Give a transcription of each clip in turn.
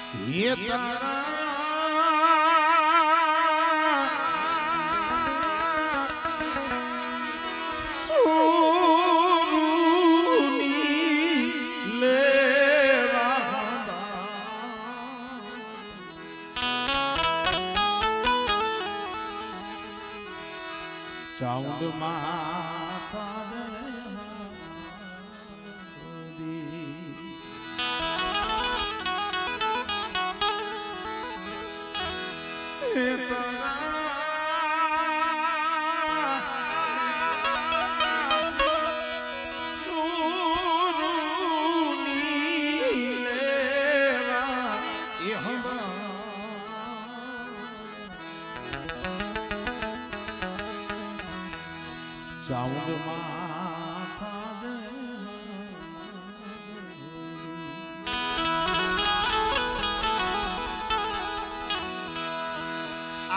ये तारा चाउंड माथा चाउंड माथा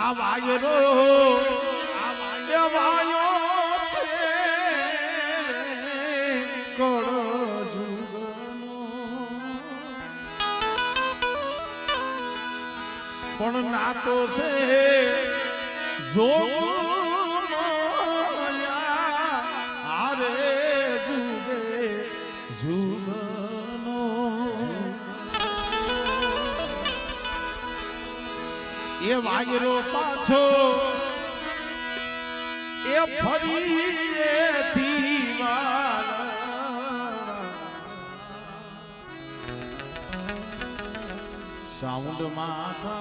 आवायो आवायो छे कोड़ो जुगनो पण नातो छे जो ये वायरो पाछो ये फरी थी साउंड माथा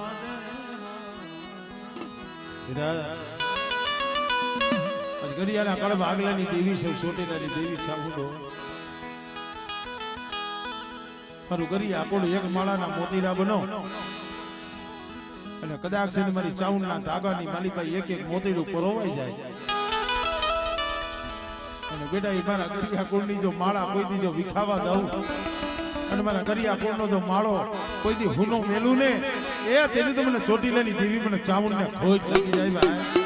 गड़िया कड़ भागला देवी सब छोटेला देवी छाउंडो पर गरिया कोड एक माळा ना मोतीरा बनो અને કદાચ છે મારી ચાઉંડના ધાગાની માલી પાસે એક એક મોતીડું પરોવાઈ જાય અને બેટા ઈ મારા ગરિયા કુળની જો માળા કોઈ દી જો વિખાવા દઉં અને મારા ગરિયા કુળનો જો માળો કોઈ દી હુનો મેલું ને એ તેની તો મને ચોટીલાની દેવી મને ચાઉંડને ખોજ લાગી જાય ભાઈ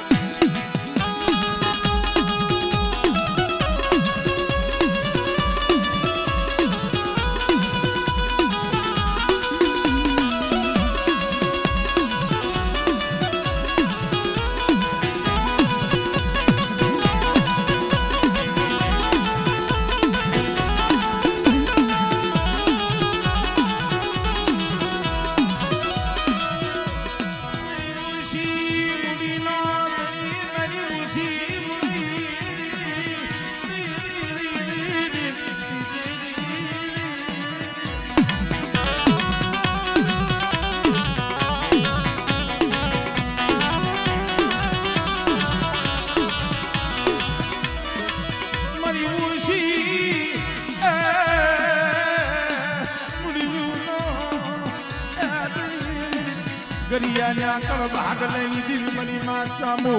गरिया ने आकर भाग लेनी दिल मनी माता मो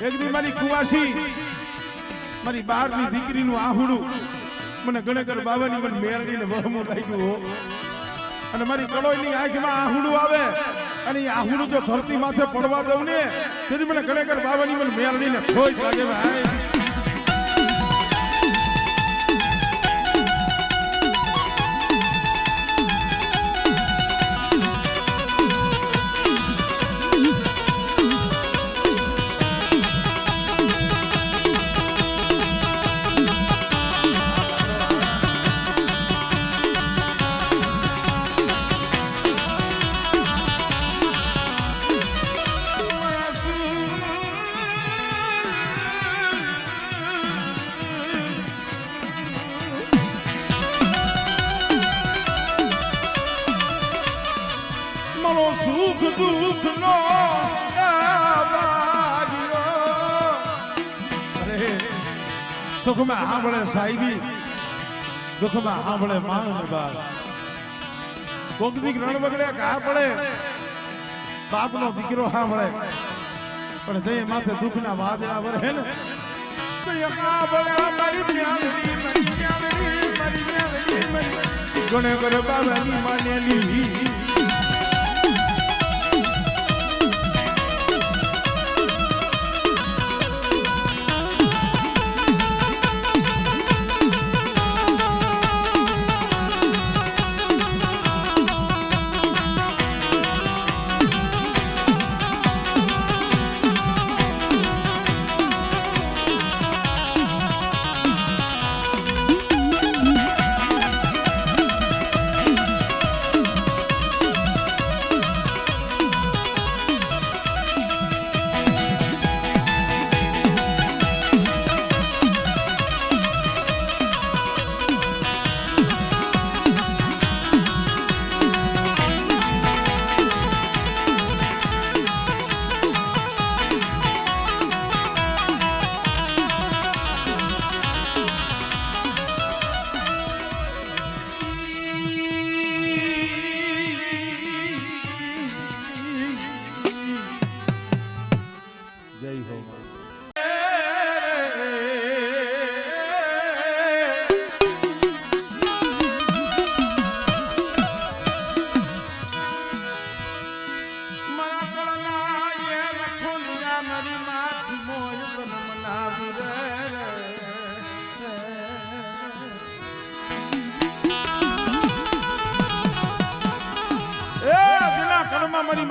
एक दी मारी कुवासी मारी 12મી દીકરીનું આહુડું મને ગણેકર બાવાની મને મેરડીને વહમો લાગ્યું હો અને મારી કળોઈની આંખમાં આહુડું આવે અને એ આહુડું જો ધરતી માથે પડવા દઉં ને તેથી મને ગણેકર બાવાની મને મેરડીને ખોજ લાગે ભાઈ દુઃખનો અરે સુખમાં સાંભળે સાહેબી દુઃખમાં સાંભળે માન બાપ કોકની રણ વગડે ઘા પડે બાપનો દીકરો સાંભળે પણ જઈએ માથે દુઃખના વાદળા વરહે ને ગણે કરે બાબાની માનેલી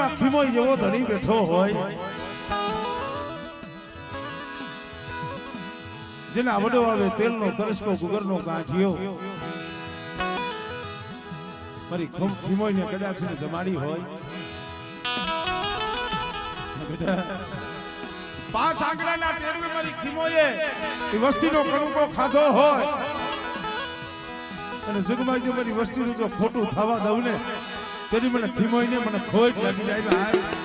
મારી ખીમોય જેવો ધણી બેઠો હોય જેના વડો આવે તેલનો તરસકો ગુગરનો ગાંઠિયો મારી ખીમોય ને કદાચ જમાડી હોય પાંચ આંગળાના ટેડવે મારી ખીમોએ એ વસ્તીનો કણુકો ખાધો હોય અને જગમાં જો મારી વસ્તીનું જો ખોટું થવા દઉં ને તેની મને ખીમોઈને મને ખોટ લાગી જાય ભાઈ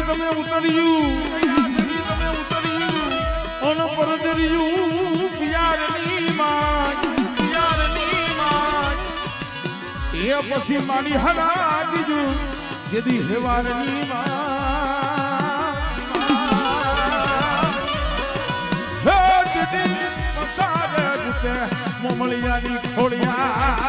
તમે ઉતર્યું ઓન પરદર્યું પિયારની માન એ પછી મારી હરા દીજું જેદી હેવારની માન હે દીદી પસારે જુતે મોમળિયાની ખોડિયા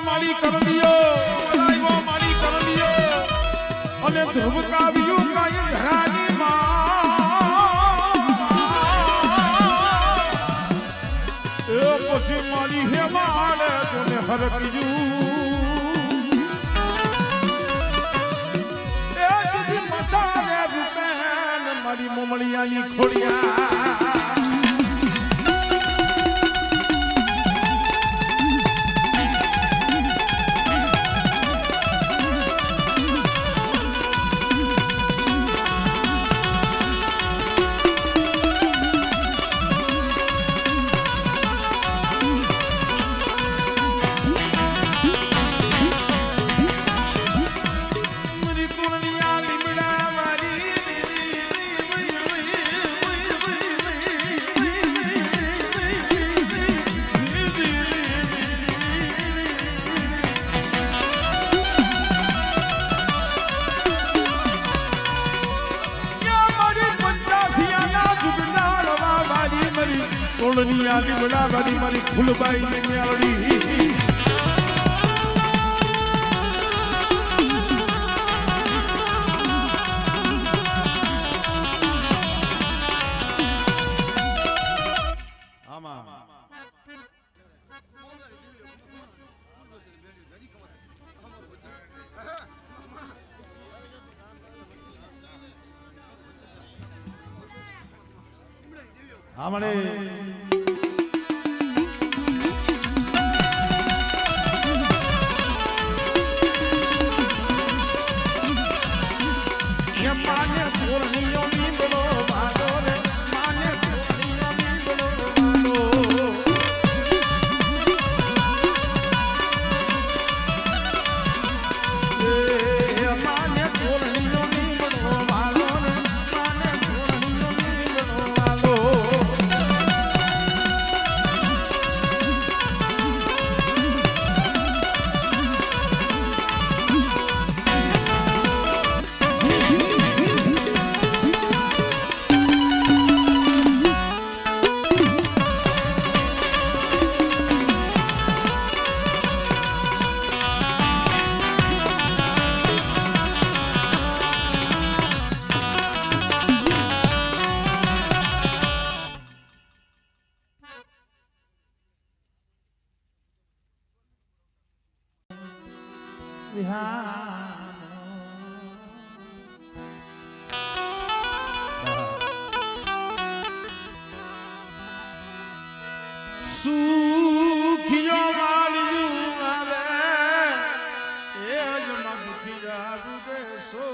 મારી કરલિયો અને ધ્રુવ કાવ્યું કાય ધરાની માં એ પછી મારી હે મારે તને હરક્યું એ દીદી મચાલે રૂપેન મારી મોમળિયાની ખોડિયા સોલની આલી બનાવવાની મારી ફૂલબાઈ ને ન્યાલડી આમણે માને પૂર્ણિયો નીંદડો વાળો રે માને પૂર્ણિયો નીંદડો વાળો એ માને પૂર્ણિયો નીંદડો વાળો રે માને પૂર્ણિયો નીંદડો વાળો સુખિયો વાળ્યું આવે એ જ મગથી જાગુ દેશો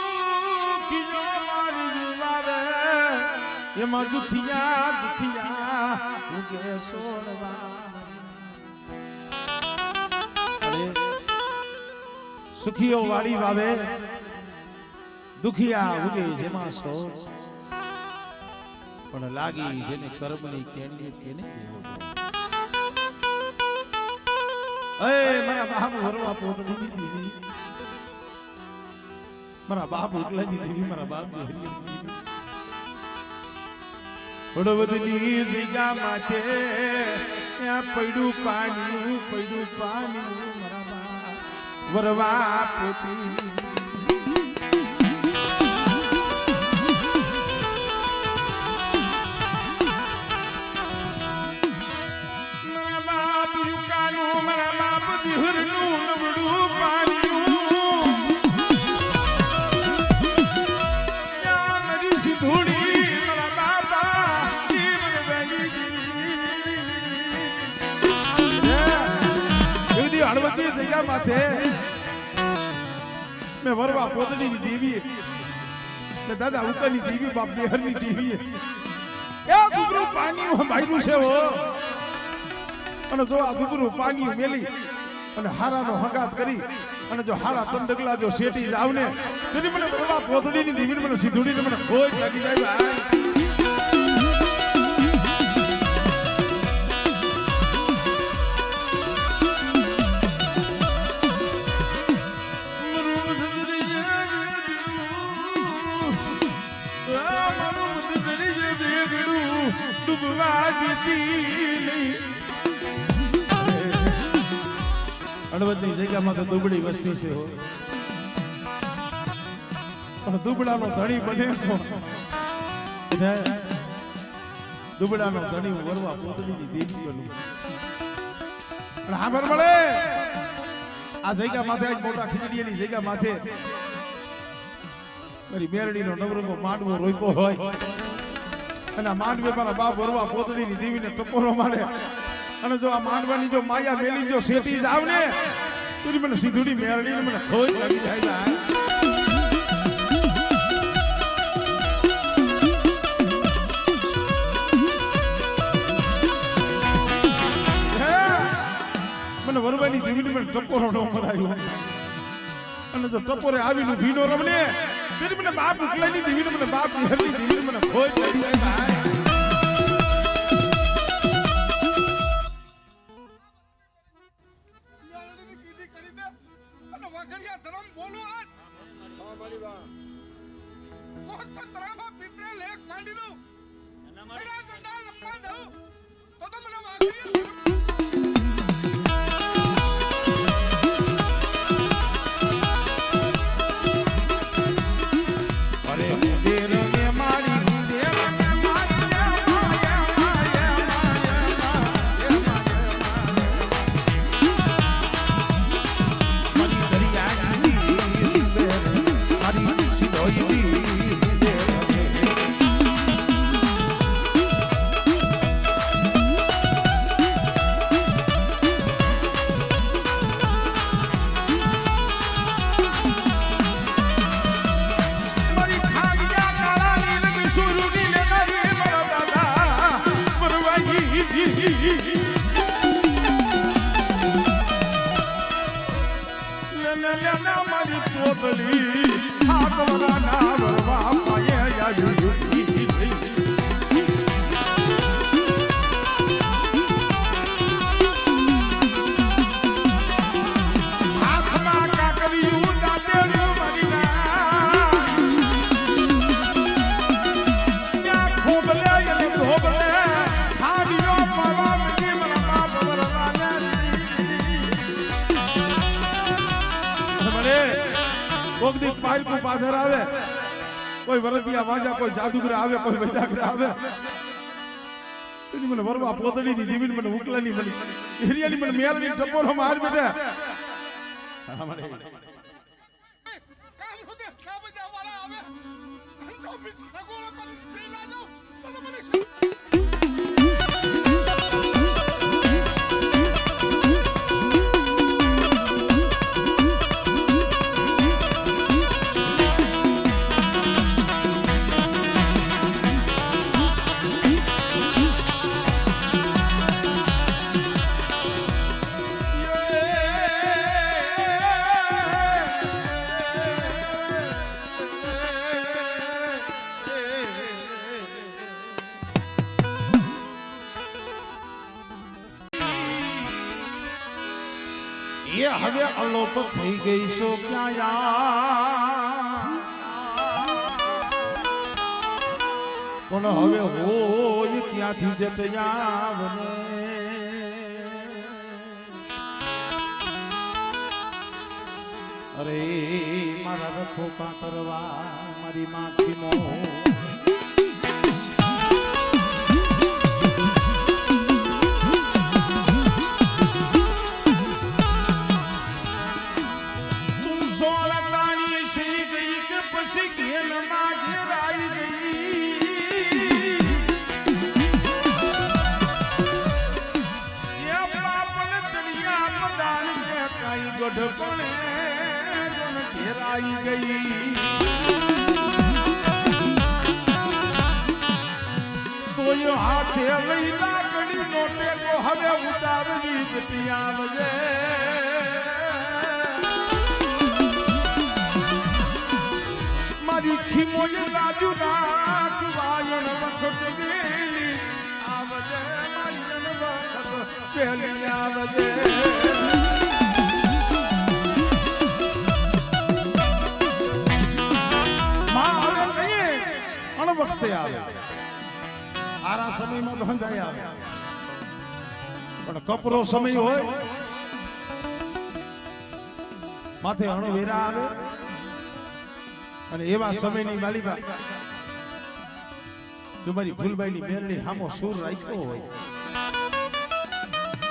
સુખિયો વાળ્યું આવે એમાં દુખિયા દુખિયા ઉગે સોડવા સુખીઓ વાળી વાવે દુખિયા ઉગે જેમાં સો પણ લાગી જેને કર્મની કેન્ડી કેને દેવો એ મારા બાપ હરવા પોતની દીધી મારા બાપ ઉકલાની દીધી મારા બાપ હરી વડવદની જગ્યા માથે ત્યાં પડ્યું પાણી મારા બાપ વરવા પોતી મારા બાપ યુકાનું મારા બાપ દિહરનું નવડું પાણીયું ત્યાં મારી સિધોડી મારા બાપા જીવન વેલી દીધી હળવદની જગ્યા માથે મેં વરવા પોતડીની દેવી ને દાદા ઉકાની દેવી બાપ દેહરની દેવી એ દુબરું પાણી માર્યું છે હો અને જો આ દુબરું પાણી મેલી અને હારાનો હંગાત કરી અને જો હારા ત્રણ ડગલા જો શેટી જાવ ને તો મને વરવા પોતડીની દેવી મને સીધુડીને મને ખોજ લાગી જાય ભાઈ હળવદની જગ્યામાં તો દુબળી વસ્તી છે પણ દુબળાનો ધણી બને દુબળાનો ધણી વરવા પોતડીની દેવી બનું અને હાબર મળે આ જગ્યા માથે મોટા ખીચડીની જગ્યા માથે મારી મેરડીનો નવરંગો માંડવો રોપ્યો હોય અને આ માંડવે મારા બાપ વરવા પોતડીની દેવીને ટપોરો મારે અને જો આ માંડવાની જો માયા મેલી જો શેટી જાવ ને તો મને સીધુડી મેરડીને મને ખોજ લાગી જાય મને વરવાની દેવીને મને ટપોરો ન મરાયો અને જો ટપોરે આવીને ભીનો રમને તેરી મને બાપ ઉકલાની દેવીને મને બાપ નિહરની દેવીને મને ખોજ લાગી જાય ભાઈ મારી પોતલી હાથવરા ના વરવા પાયે હાથમાં કાકરિયું દાદેલું મારી ના ખોબલે અને ખોબલે હાડીઓ પાવા મની મરા બાપ વરવાને કોક દી પાર કો પાછળ આવે કોઈ વરદિયા વાજા કોઈ જાદુગર આવે કોઈ વૈદાગર આવે મને વરવા પોતડી દી દીવીન મને ઉકલાની મળી હિરિયાની મને મેલની ટપોરો માર બેટા અમારે કાલ હોતે ક્યાં બધા વાળા આવે તો મીઠા ગોળા પર પીલા દો તો મને ये હવે અલોપ થઈ ગઈ સો ક્યાં પણ હવે હોય ત્યાંથી જત આવને અરે મારા રખો કા કરવા મારી માથી મો घेराई गई तो यो हाथे लई लाकड़ी नोटे को हवे उतारवी दतिया वजे मारी खीमो ये राजू नाच वायन वखत गेली आवजे मारी जन वखत पहली आवजे વખતે આવે આરા સમયમાં તો હંધાઈ આવે પણ કપરો સમય હોય માથે અણવેરા આવે અને એવા સમયની માલિકા જો મારી ફૂલબાઈની મેરડી હામો સૂર રાખ્યો હોય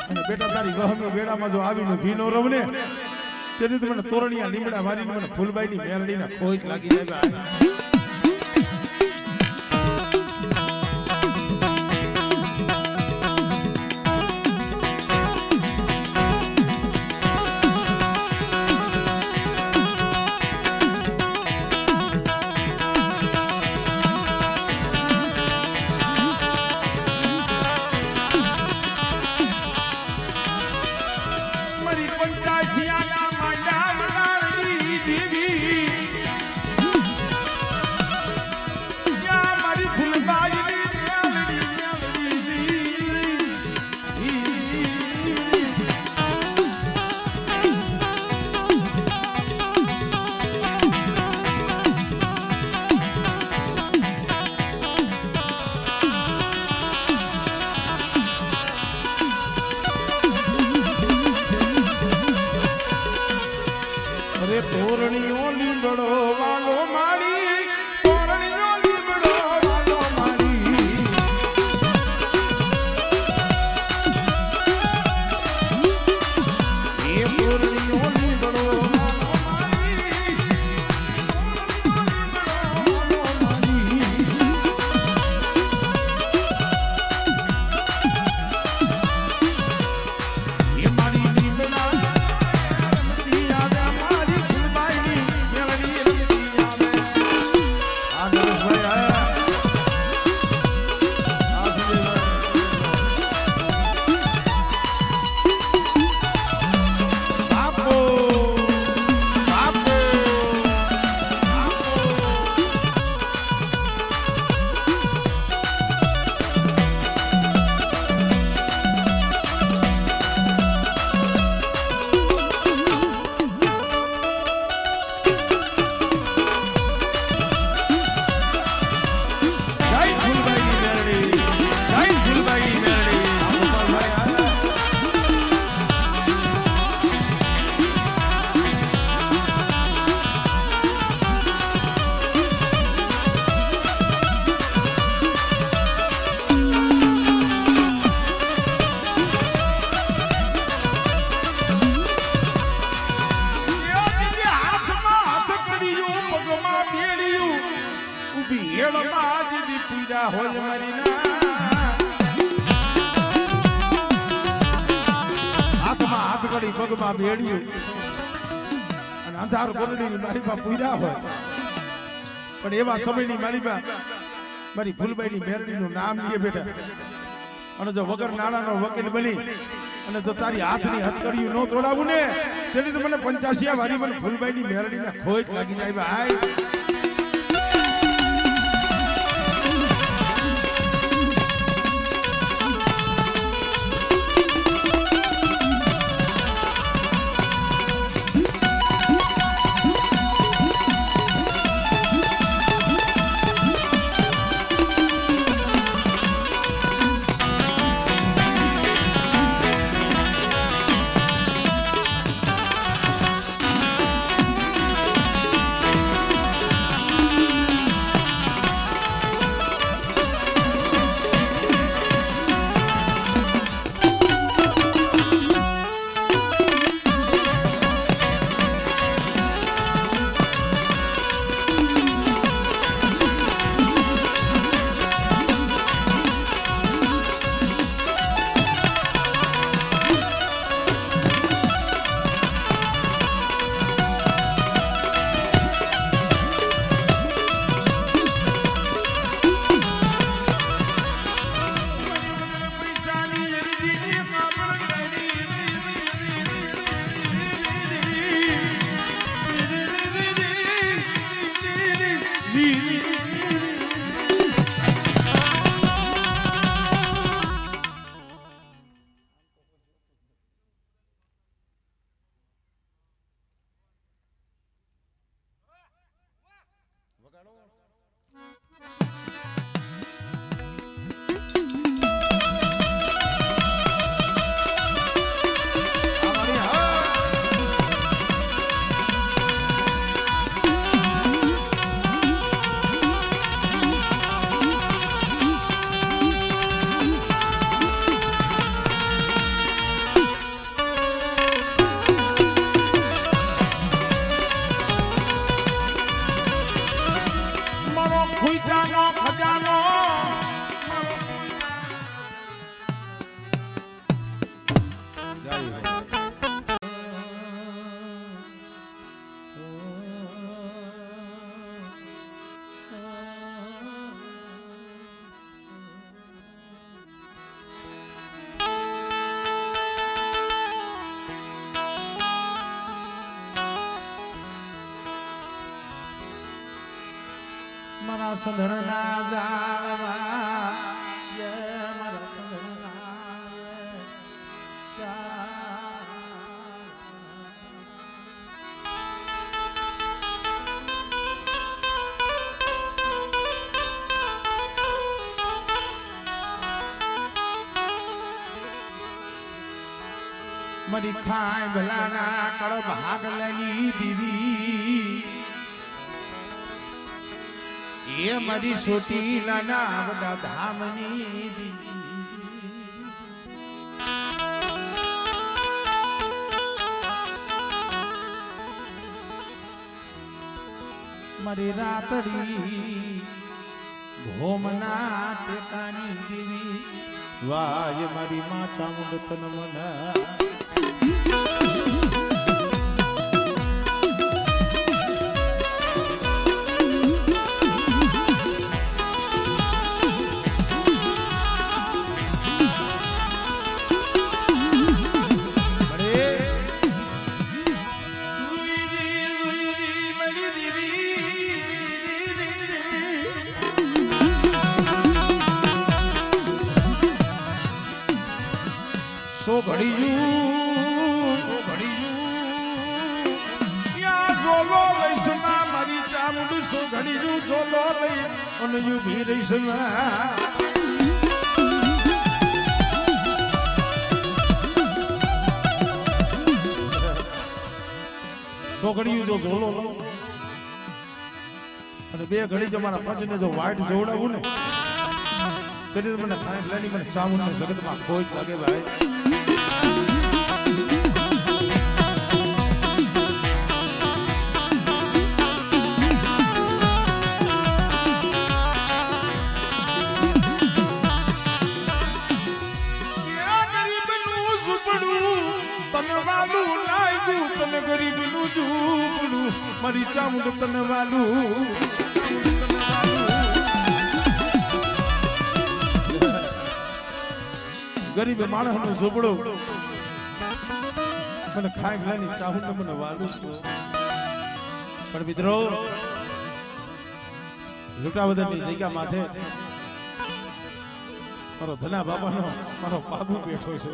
અને બેટા તારી વહમી વેડામાં જો આવીને ભીનો રવને તેની તો મને તોરણિયા લીમડા મારીને મને ફૂલબાઈની મેરડીના ખોટ લાગી જાય તોરણીઓ લીમડો વાલો મારી તોરણીઓ લીમડો વાલો મારી એ તોરણીઓ લીમડો વાલો મારી વાલો મારી એ મારી લીમડા Melody હોય મારી ના હાથમાં હાથ કડી પગમાં બેડ્યું અને અંધાર ગોરડીની મારી પાસે પૂર્યા હોય પણ એવા સમયની મારી પાસે મારી ફૂલબાઈની મેરડીનું નામ લીએ બેટા અને જો વગર નાણાનો વકીલ બની અને જો તારી હાથની હથકડીયું ન તોડાવું ને તેની તો મને 85 વારી મને ફૂલબાઈની મેરડીના ખોટ લાગી જાય ભાઈ મારા સંધરના જાળવા જય મારા સંધરના મારી ખાય ભલાના કળ ભાગ લઈ દીવી એ મારી સોટી નાના બધા ધામની મારી રાતડી ભોમના ટેકાની દેવી વાય મારી માં ચામુંડ તન મના સો ઘડીયું યા જોલો લઈસમાં મારી ચામુંડ સો ઘડીયું જોલો લઈ અને યુભી રહીસમાં સો ઘડીયું જો જોલો લો અને બે ઘડી જો મારા પંચને જો વાઈટ જોડાવું ને તેથી મને ખાઈ લેની મને ચામુંડ જગતમાં ખોટ લાગે ભાઈ તને વાલું લાગ્યું તને ગરીબનું ઝૂંપડું મારી ચામુંડ તને વાલું ગરીબ માણસનું ઝૂંપડું મને ખાઈ ખાની ચાહું ને મને વાલું છું પણ મિત્રો લૂંટાવદરની જગ્યા માથે મારો ધના બાબાનો મારો પાબુ બેઠો છે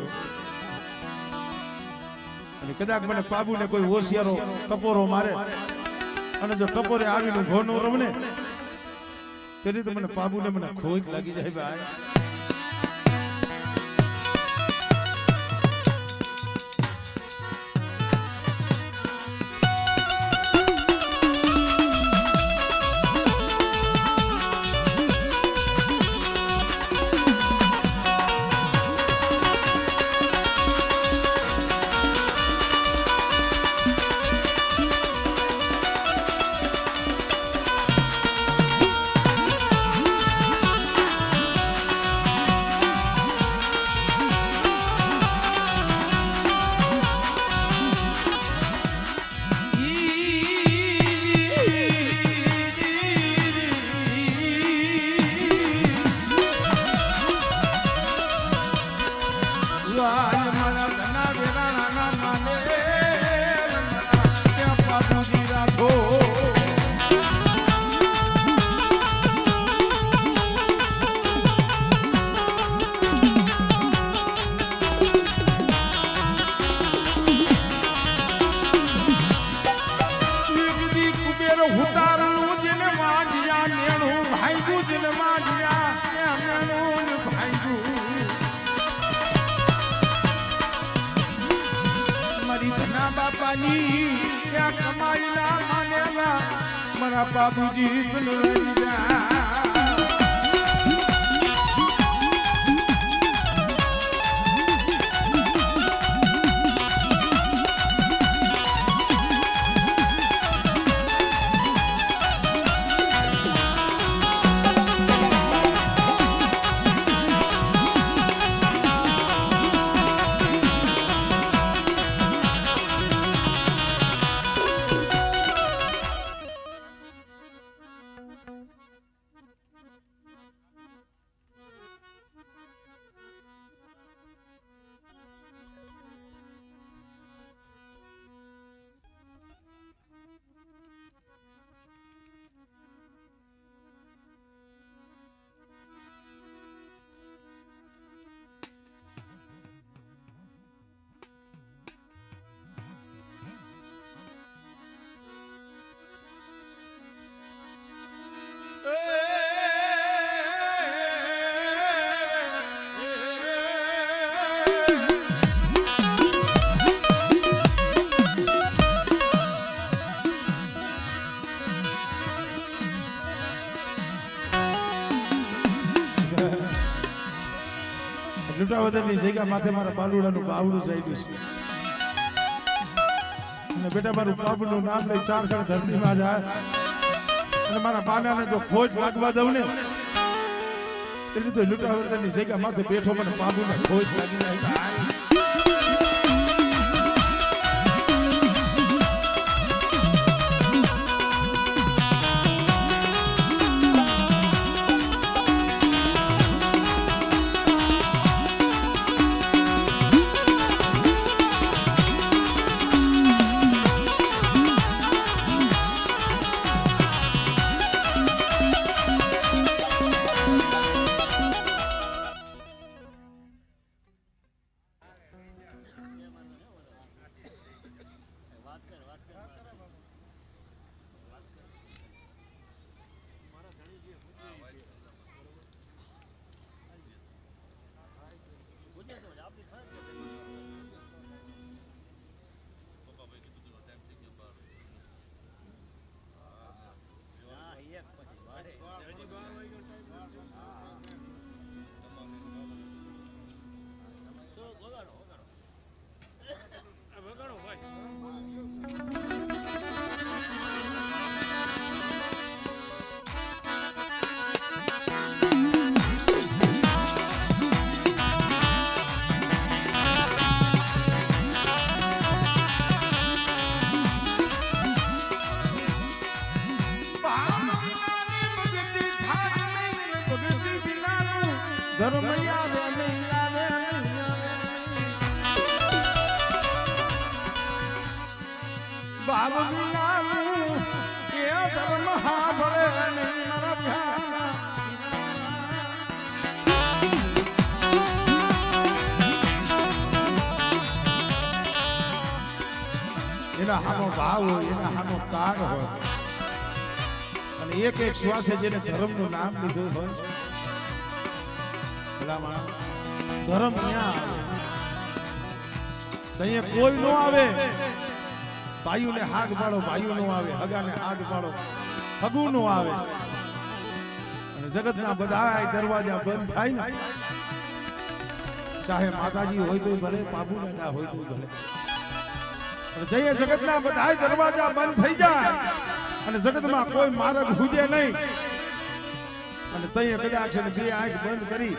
અને કદાચ મને પાબુને કોઈ હોશિયારો ટપોરો મારે અને જો ટપોરે આવીને ઘોનો રમને તેની તો મને પાબુને મને ખોઈક લાગી જાય ભાઈ क्या कमाई ना मानेगा मरा बाबूजी લૂંટાવદરની જગ્યા માથે મારા બાલુડાનું બાવડું ચાલ્યું છે અને બેટા મારું બાબુનું નામ લઈ ચાર ધરતીમાં જાય અને મારા બાનાને જો ખોજ લાગવા દઉં ને એટલે તો લૂંટાવદરની જગ્યા માથે બેઠો મને બાબુને ખોજ લાગી જાય ભાવ વિનાનું એ ધર્મ સાંભળે નહીં મારા ભ્યાના. એના હાનો ભાવ હોય એના હાનો કાર હોય અને એક એક શ્વાસે જેને ધર્મનું નામ લીધું હોય ભલામણ ધર્મ ત્યાં અહીંયા કોઈ નો આવે ભાઈઓને હાથ પાડો ભાઈઓ નો આવે હગાને હાથ પાડો હગુ નો આવે અને જગતના બધા દરવાજા બંધ થાય ને ચાહે માતાજી હોય તો ભલે બાબુ દાદા હોય તો ભલે જઈએ જગતના બધા દરવાજા બંધ થઈ જાય અને જગતમાં કોઈ માર્ગ હુજે નહીં અને તઈએ કદાચ છે બે આંખ બંધ કરી